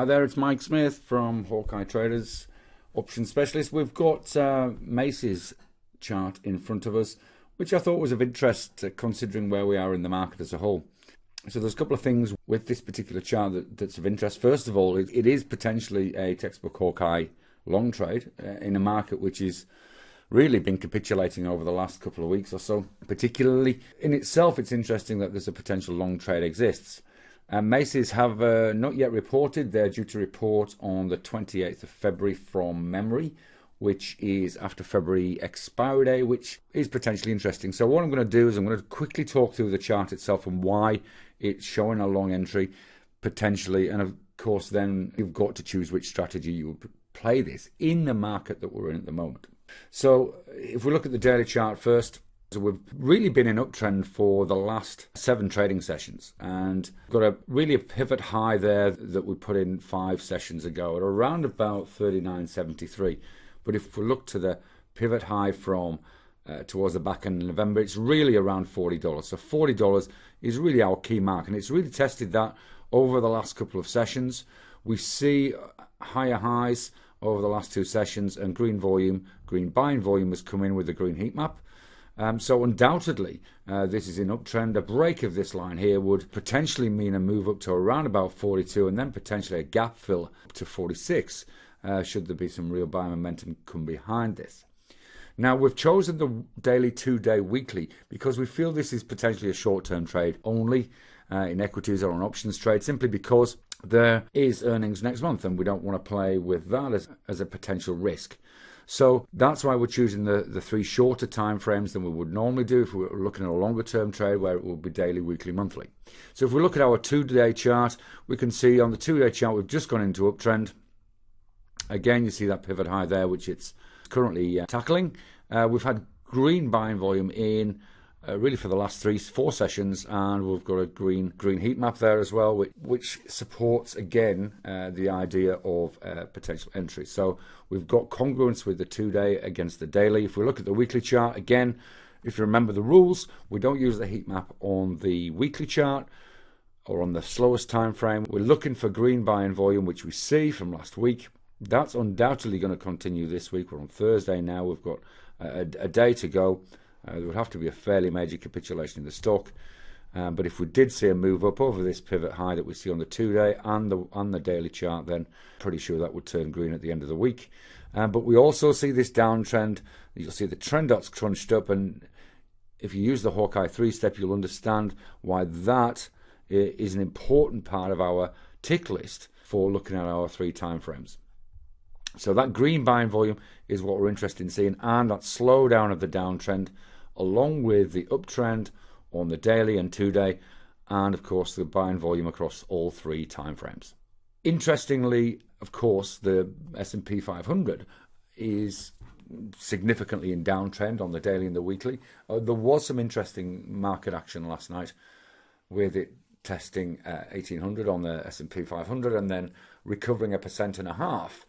Hi there, it's Mike Smith from Hawkeye Traders, Option Specialist. We've got Macy's chart in front of us, which I thought was of interest considering where we are in the market as a whole. So there's a couple of things with this particular chart that's of interest. First of all, it is potentially a textbook Hawkeye long trade in a market which is really been capitulating over the last couple of weeks or so. Particularly in itself, it's interesting that there's a potential long trade exists. Macy's have not yet reported. They're due to report on the 28th of February from memory, which is after February expiry day, which is potentially interesting. So what I'm going to do is I'm going to quickly talk through the chart itself and why it's showing a long entry potentially. And of course, then you've got to choose which strategy you will play this in the market that we're in at the moment. So if we look at the daily chart first, so we've really been in uptrend for the last 7 trading sessions, and got a pivot high there that we put in 5 sessions ago at around about 39.73. But if we look to the pivot high from towards the back end of November, it's really around $40. So $40 is really our key mark, and it's really tested that over the last couple of sessions. We see higher highs over the last 2 sessions, and green buying volume has come in with the green heat map. So undoubtedly, this is in uptrend. A break of this line here would potentially mean a move up to around about 42, and then potentially a gap fill up to 46, should there be some real buy momentum come behind this. Now, we've chosen the daily, 2-day, weekly because we feel this is potentially a short-term trade only in equities or an options trade, simply because there is earnings next month, and we don't want to play with that as a potential risk. So that's why we're choosing the 3 shorter time frames than we would normally do if we were looking at a longer term trade where it will be daily, weekly, monthly. So if we look at our 2-day chart, we can see on the 2-day chart we've just gone into uptrend. Again, you see that pivot high there, which it's currently tackling. We've had green buying volume in really for the last 3-4 sessions, and we've got a green heat map there as well, which supports again the idea of potential entry. So we've got congruence with the 2-day against the daily. If we look at the weekly chart, again, if you remember the rules, we don't use the heat map on the weekly chart or on the slowest time frame. We're looking for green buying volume, which we see from last week. That's undoubtedly going to continue this week. We're on Thursday now. We've got a day to go. There would have to be a fairly major capitulation in the stock. But if we did see a move up over this pivot high that we see on the 2-day and the daily chart, then pretty sure that would turn green at the end of the week. But we also see this downtrend. You'll see the trend dots crunched up, and if you use the Hawkeye 3-step, you'll understand why that is an important part of our tick list for looking at our 3 time frames. So that green buying volume is what we're interested in seeing, and that slowdown of the downtrend, along with the uptrend on the daily and 2-day, and of course the buying volume across all 3 time frames. Interestingly, of course, the S&P 500 is significantly in downtrend on the daily and the weekly. There was some interesting market action last night with it testing 1800 on the S&P 500 and then recovering 1.5%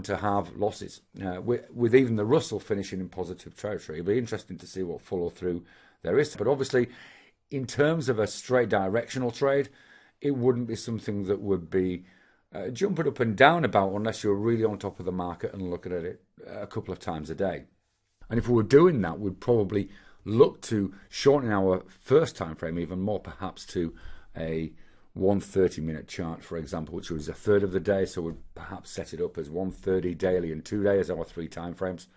to have losses, with even the Russell finishing in positive territory. It'll be interesting to see what follow through there is. But obviously, in terms of a straight directional trade, it wouldn't be something that would be jumping up and down about unless you're really on top of the market and looking at it a couple of times a day. And if we were doing that, we'd probably look to shorten our first time frame even more, perhaps to a 130-minute chart, for example, which was a third of the day. So we'd perhaps set it up as 130 daily and 2-day as our 3 time frames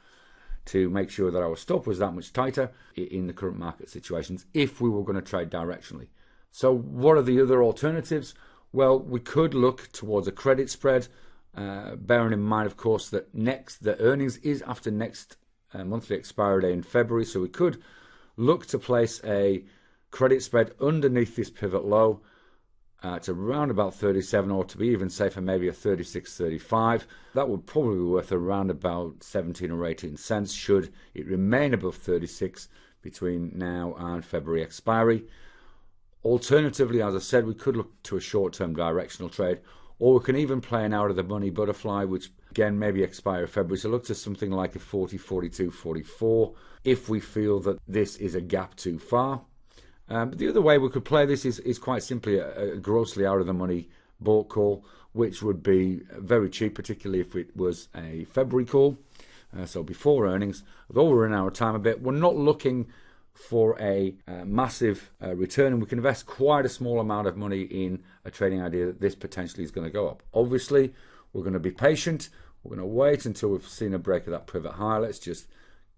to make sure that our stop was that much tighter in the current market situations if we were going to trade directionally. So what are the other alternatives? Well, we could look towards a credit spread, bearing in mind, of course, that the earnings is after next monthly expiry day in February. So we could look to place a credit spread underneath this pivot low to around about 37, or to be even safer, maybe a 36.35. That would probably be worth around about 17 or 18 cents should it remain above 36 between now and February expiry. Alternatively, as I said, we could look to a short-term directional trade, or we can even play an out-of-the-money butterfly, which again maybe expire February. So look to something like a 40, 42, 44 if we feel that this is a gap too far. But the other way we could play this is quite simply a grossly out-of-the-money bought call, which would be very cheap, particularly if it was a February call, so before earnings. Although we're in our time a bit, we're not looking for a massive return, and we can invest quite a small amount of money in a trading idea that this potentially is going to go up. Obviously, we're going to be patient. We're going to wait until we've seen a break of that pivot high. Let's just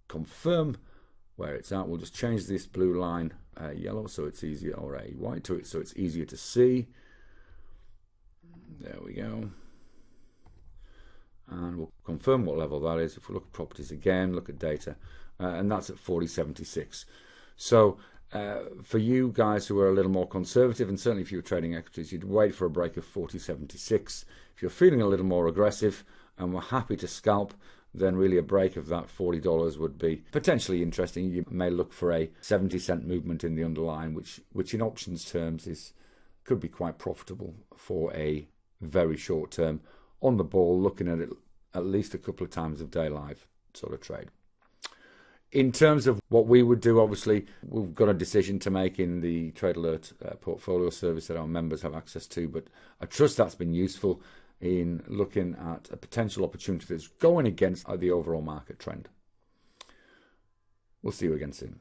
confirm where it's at. We'll just change this blue line yellow so it's easier, or a white to it so it's easier to see. There we go. And we'll confirm what level that is. If we look at properties again, look at data, and that's at 40.76. So for you guys who are a little more conservative, and certainly if you're trading equities, you'd wait for a break of 40.76. If you're feeling a little more aggressive and we're happy to scalp, then really a break of that $40 would be potentially interesting. You may look for a 70-cent movement in the underlying, which in options terms could be quite profitable for a very short term on the ball, looking at it at least a couple of times of day live sort of trade. In terms of what we would do, obviously, we've got a decision to make in the Trade Alert portfolio service that our members have access to, but I trust that's been useful in looking at a potential opportunity that's going against the overall market trend. We'll see you again soon.